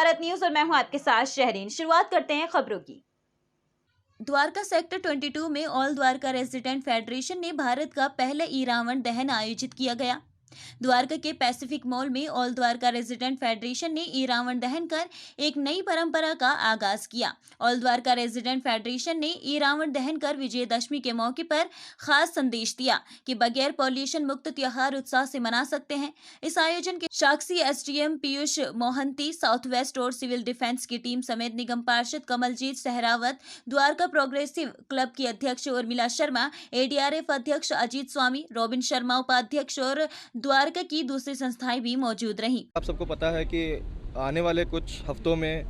Bharat news और मैं हूं आपके साथ शहरीन। शुरुआत करते हैं खबरों की। द्वारका सेक्टर 22 में ऑल द्वारका रेजिडेंट फेडरेशन ने भारत का पहला ई रावण दहन आयोजित किया गया। द्वारका के पैसिफिक मॉल में ऑल द्वारका रेजिडेंट फेडरेशन ने ई रावण दहन कर एक नई परंपरा का आगाज किया। ऑल द्वारका रेजिडेंट फेडरेशन ने ई रावण दहन कर विजयदशमी के मौके पर खास संदेश दिया कि बगैर पॉल्यूशन मुक्त त्योहार उत्साह से मना सकते हैं। इस आयोजन के साक्षी SDM Piyush Mohanty, south west और सिविल डिफेंस की टीम समेत निगम पार्षद कमलजीत सहरावत, द्वारका प्रोग्रेसिव क्लब की अध्यक्ष उर्मिला शर्मा, एडीआरएफ अध्यक्ष अजीत स्वामी, रॉबिन शर्मा उपाध्यक्ष और द्वारका की दूसरी संस्थाएं भी मौजूद रहीं। आप सबको पता है कि आने वाले कुछ हफ्तों में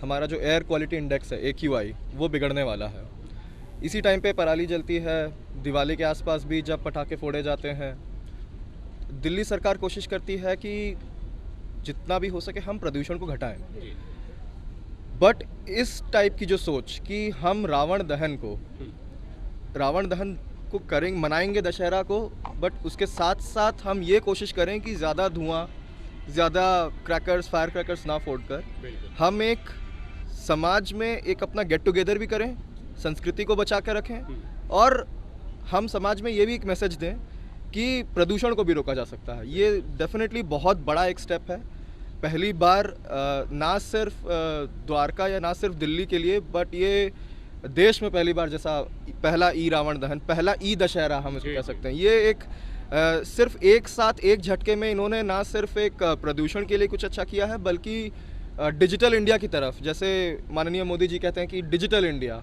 हमारा जो एयर क्वालिटी इंडेक्स है AQI वो बिगड़ने वाला है। इसी टाइम पे पराली जलती है, दिवाली के आसपास भी जब पटाखे फोड़े जाते हैं। दिल्ली सरकार कोशिश करती है कि जितना भी हो सके हम प्रदूषण को घटाएं, बट इस टाइप की जो सोच कि हम रावण दहन को करेंगे, मनाएंगे दशहरा को, बट उसके साथ साथ हम ये कोशिश करें कि ज़्यादा धुआं, ज़्यादा क्रैकर्स, फायर क्रैकर्स ना फोड़कर हम एक समाज में एक अपना गेट टुगेदर भी करें, संस्कृति को बचा कर रखें और हम समाज में ये भी एक मैसेज दें कि प्रदूषण को भी रोका जा सकता है। ये डेफिनेटली बहुत बड़ा एक स्टेप है। पहली बार ना सिर्फ द्वारका या ना सिर्फ दिल्ली के लिए, बट ये देश में पहली बार जैसा पहला ई रावण दहन, पहला ई दशहरा हम इसको कह सकते हैं। ये एक सिर्फ एक साथ एक झटके में इन्होंने ना सिर्फ एक प्रदूषण के लिए कुछ अच्छा किया है, बल्कि डिजिटल इंडिया की तरफ, जैसे माननीय मोदी जी कहते हैं कि डिजिटल इंडिया,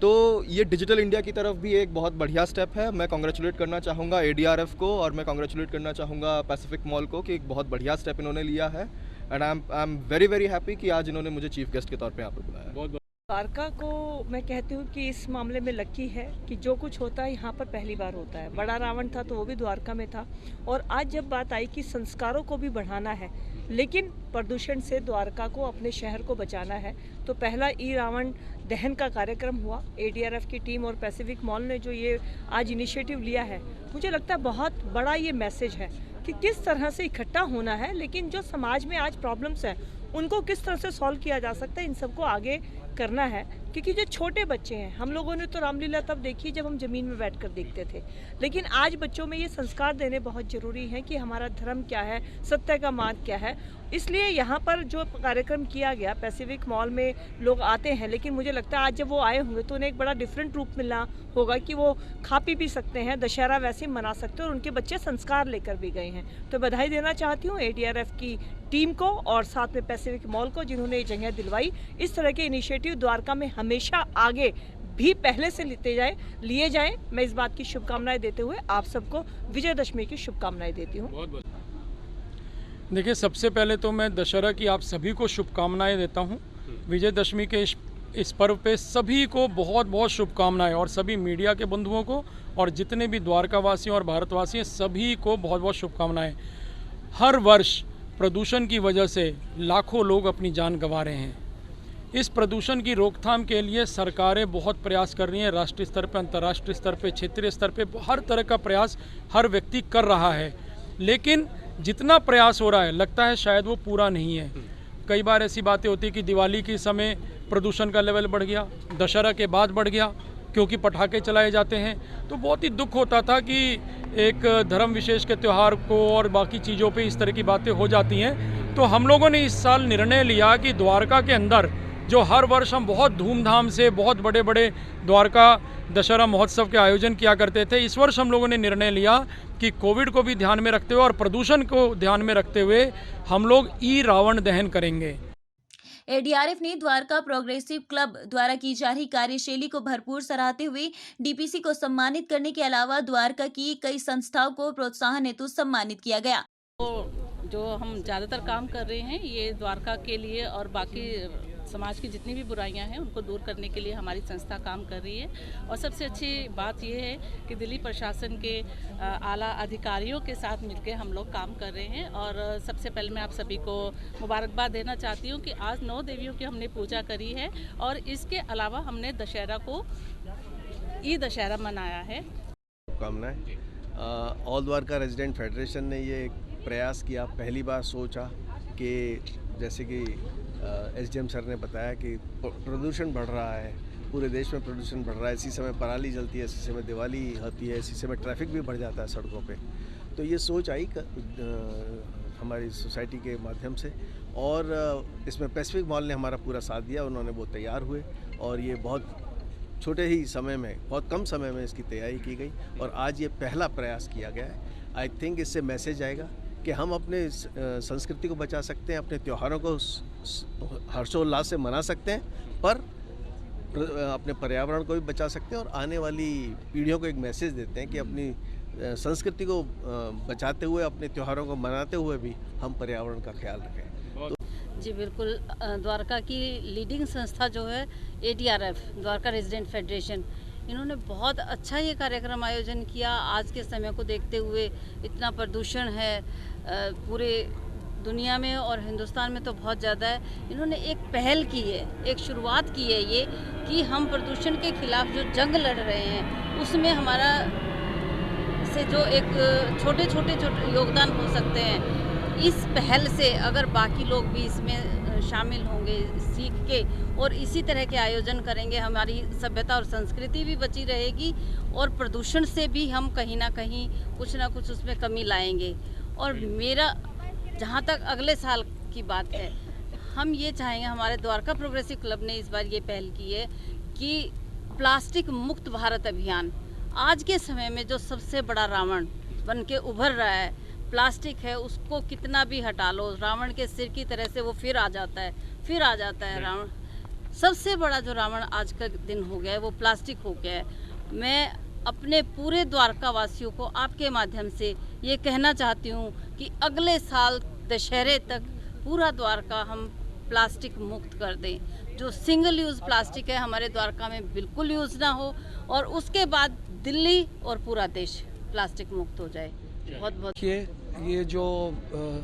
तो ये डिजिटल इंडिया की तरफ भी एक बहुत बढ़िया स्टेप है। मैं कॉन्ग्रेचुलेट करना चाहूँगा ADRF को और मैं कॉन्ग्रेचुलेट करना चाहूँगा पैसिफिक मॉल को कि एक बहुत बढ़िया स्टेप इन्होंने लिया है। And I am very happy कि आज इन्होंने मुझे चीफ गेस्ट के तौर पे यहाँ पर बुलाया। द्वारका को मैं कहती हूँ कि इस मामले में लकी है कि जो कुछ होता है यहाँ पर पहली बार होता है। बड़ा रावण था तो वो भी द्वारका में था, और आज जब बात आई कि संस्कारों को भी बढ़ाना है लेकिन प्रदूषण से द्वारका को, अपने शहर को बचाना है, तो पहला ई रावण दहन का कार्यक्रम हुआ। ADRF की टीम और पैसिफिक मॉल ने जो ये आज इनिशिएटिव लिया है, मुझे लगता है बहुत बड़ा ये मैसेज है कि किस तरह से इकट्ठा होना है, लेकिन जो समाज में आज प्रॉब्लम्स हैं उनको किस तरह से सॉल्व किया जा सकता है, इन सबको आगे करना है। क्योंकि जो छोटे बच्चे हैं, हम लोगों ने तो रामलीला तब देखी जब हम ज़मीन में बैठकर देखते थे, लेकिन आज बच्चों में ये संस्कार देने बहुत ज़रूरी है कि हमारा धर्म क्या है, सत्य का मार्ग क्या है। इसलिए यहाँ पर जो कार्यक्रम किया गया, पैसिफिक मॉल में लोग आते हैं, लेकिन मुझे लगता है आज जब वो आए होंगे तो उन्हें एक बड़ा डिफरेंट रूप मिलना होगा कि वो खा पी भी सकते हैं, दशहरा वैसे ही मना सकते हैं, और उनके बच्चे संस्कार लेकर भी गए हैं। तो बधाई देना चाहती हूँ ADRF की टीम को और साथ में पैसिफिक मॉल को, जिन्होंने ये जगह दिलवाई। इस तरह के इनिशिएटिव द्वारका में हमेशा आगे भी पहले से लिए जाएं। मैं इस बात की शुभकामनाएं देते हुए आप सबको विजयदशमी की शुभकामनाएं देती हूँ। देखिए, सबसे पहले तो मैं दशहरा की आप सभी को शुभकामनाएं देता हूं। विजयदशमी के इस पर्व पे सभी को बहुत बहुत शुभकामनाएं, और सभी मीडिया के बंधुओं को और जितने भी द्वारकावासी और भारतवासी हैं सभी को बहुत बहुत शुभकामनाएं। हर वर्ष प्रदूषण की वजह से लाखों लोग अपनी जान गंवा रहे हैं। इस प्रदूषण की रोकथाम के लिए सरकारें बहुत प्रयास कर रही हैं, राष्ट्रीय स्तर पर, अंतर्राष्ट्रीय स्तर पर, क्षेत्रीय स्तर पर हर तरह का प्रयास हर व्यक्ति कर रहा है, लेकिन जितना प्रयास हो रहा है लगता है शायद वो पूरा नहीं है। कई बार ऐसी बातें होती है कि दिवाली के समय प्रदूषण का लेवल बढ़ गया, दशहरा के बाद बढ़ गया क्योंकि पटाखे चलाए जाते हैं। तो बहुत ही दुख होता था कि एक धर्म विशेष के त्यौहार को और बाकी चीज़ों पे इस तरह की बातें हो जाती हैं। तो हम लोगों ने इस साल निर्णय लिया कि द्वारका के अंदर जो हर वर्ष हम बहुत धूमधाम से बहुत बड़े बड़े द्वारका दशहरा महोत्सव के आयोजन किया करते थे, इस वर्ष हम लोगों ने निर्णय लिया कि कोविड को भी ध्यान में रखते हुए और प्रदूषण को ध्यान में रखते हुए हम लोग ई रावण दहन करेंगे। ADRF ने द्वारका प्रोग्रेसिव क्लब द्वारा की जा रही कार्यशैली को भरपूर सराहते हुए DPC को सम्मानित करने के अलावा द्वारका की कई संस्थाओं को प्रोत्साहन हेतु सम्मानित किया गया। तो जो हम ज़्यादातर काम कर रहे हैं ये द्वारका के लिए और बाकी समाज की जितनी भी बुराइयां हैं उनको दूर करने के लिए हमारी संस्था काम कर रही है। और सबसे अच्छी बात यह है कि दिल्ली प्रशासन के आला अधिकारियों के साथ मिलकर हम लोग काम कर रहे हैं। और सबसे पहले मैं आप सभी को मुबारकबाद देना चाहती हूँ कि आज 9 देवियों की हमने पूजा करी है और इसके अलावा हमने दशहरा को ई दशहरा मनाया है। शुभकामनाएं। ऑल द्वारका रेजिडेंट फेडरेशन ने ये प्रयास किया, पहली बार सोचा कि जैसे कि एसडीएम सर ने बताया कि प्रदूषण बढ़ रहा है, पूरे देश में प्रदूषण बढ़ रहा है। इसी समय पराली जलती है, इसी समय दिवाली होती है, इसी समय ट्रैफिक भी बढ़ जाता है सड़कों पे। तो ये सोच आई हमारी सोसाइटी के माध्यम से, और इसमें पैसिफिक मॉल ने हमारा पूरा साथ दिया। उन्होंने वो तैयार हुए और ये बहुत छोटे ही समय में, बहुत कम समय में इसकी तैयारी की गई और आज ये पहला प्रयास किया गया है। आई थिंक इससे मैसेज आएगा कि हम अपने संस्कृति को बचा सकते हैं, अपने त्योहारों को हर्षोल्लास से मना सकते हैं, पर अपने पर्यावरण को भी बचा सकते हैं और आने वाली पीढ़ियों को एक मैसेज देते हैं कि अपनी संस्कृति को बचाते हुए, अपने त्योहारों को मनाते हुए भी हम पर्यावरण का ख्याल रखें। जी बिल्कुल, द्वारका की लीडिंग संस्था जो है ADRF, द्वारका रेजिडेंट फेडरेशन, इन्होंने बहुत अच्छा ये कार्यक्रम आयोजन किया। आज के समय को देखते हुए इतना प्रदूषण है पूरे दुनिया में और हिंदुस्तान में तो बहुत ज़्यादा है। इन्होंने एक पहल की है, एक शुरुआत की है ये कि हम प्रदूषण के खिलाफ जो जंग लड़ रहे हैं उसमें हमारा से जो एक छोटे छोटे योगदान हो सकते हैं। इस पहल से अगर बाकी लोग भी इसमें शामिल होंगे सीख के और इसी तरह के आयोजन करेंगे, हमारी सभ्यता और संस्कृति भी बची रहेगी और प्रदूषण से भी हम कहीं ना कहीं कुछ ना कुछ उसमें कमी लाएंगे। और मेरा जहाँ तक अगले साल की बात है, हम ये चाहेंगे, हमारे द्वारका प्रोग्रेसिव क्लब ने इस बार ये पहल की है कि प्लास्टिक मुक्त भारत अभियान, आज के समय में जो सबसे बड़ा रावण बन के उभर रहा है प्लास्टिक है, उसको कितना भी हटा लो, रावण के सिर की तरह से वो फिर आ जाता है रावण। सबसे बड़ा जो रावण आज का दिन हो गया है वो प्लास्टिक हो गया है। मैं अपने पूरे द्वारका वासियों को आपके माध्यम से ये कहना चाहती हूँ कि अगले साल दशहरे तक पूरा द्वारका हम प्लास्टिक मुक्त कर दें। जो सिंगल यूज़ प्लास्टिक है हमारे द्वारका में बिल्कुल यूज़ ना हो और उसके बाद दिल्ली और पूरा देश प्लास्टिक मुक्त हो जाए। बहुत बहुत ये जो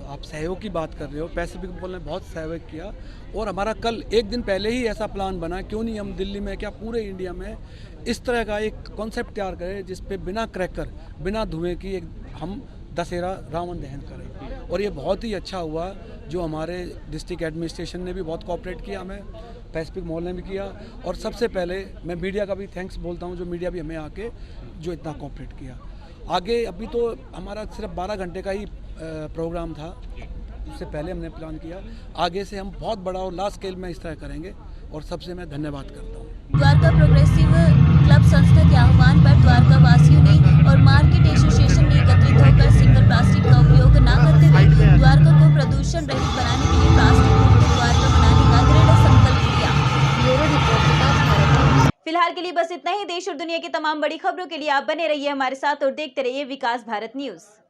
आप सहयोग की बात कर रहे हो, पैसिफिक मॉल ने बहुत सहयोग किया और हमारा कल एक दिन पहले ही ऐसा प्लान बना, क्यों नहीं हम दिल्ली में, क्या पूरे इंडिया में इस तरह का एक कॉन्सेप्ट तैयार करें जिस पे बिना क्रैकर, बिना धुएं की एक हम दशहरा रावण दहन करें। और ये बहुत ही अच्छा हुआ, जो हमारे डिस्ट्रिक्ट एडमिनिस्ट्रेशन ने भी बहुत कोऑपरेट किया, हमें पैसिफिक मॉल ने भी किया। और सबसे पहले मैं मीडिया का भी थैंक्स बोलता हूँ, जो मीडिया भी हमें आके जो इतना कोऑपरेट किया। आगे अभी तो हमारा सिर्फ 12 घंटे का ही प्रोग्राम था, उससे पहले हमने प्लान किया, आगे से हम बहुत बड़ा और लार्ज स्केल में इस तरह करेंगे और सबसे मैं धन्यवाद करता हूँ। द्वारका प्रोग्रेसिव क्लब संस्था के आह्वान पर द्वारका वासियों ने और मार्केट एसोसिएशन ने एकत्रित होकर सिंगल प्लास्टिक का उपयोग न करते हुए द्वारका को प्रदूषण रहित बनाने के लिए प्लास्टिक मुक्त द्वारका बनाने का दृढ़ संकल्प लिया। फिलहाल के लिए बस इतना ही। देश और दुनिया की तमाम बड़ी खबरों के लिए आप बने रहिए हमारे साथ और देखते रहिए विकास भारत न्यूज।